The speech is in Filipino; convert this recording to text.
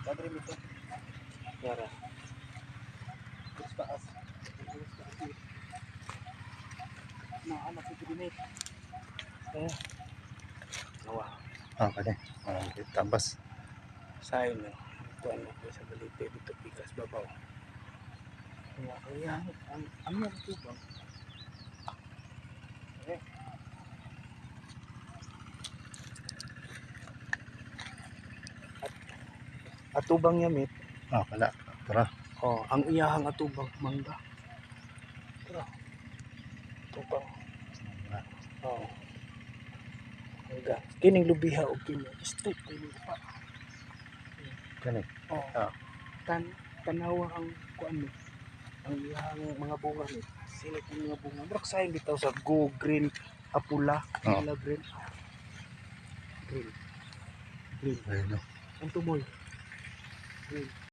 Padre nito. Yara. Terus taas. Nah, anak ko din eh. Nawa. Pwede. Tabas. Sayo na. Ito ano ko sa balite dito pikas babaw. Kaya ang ano ito ba? Atubang yamit. Wala. Tara. Oh, ang iyahang atubang mangga. Tara. Atubang. Oh. Mangga. Kining lubiha o kini. Step kining pa. Kani. Oh. Tanawa ang kuan ni. Ang iyahang mga bunga ni. Sila yung mga bunga. Murag sayang bitaw sa go green apula. Apula green. Green. Ayun. Ang tumoy. Green.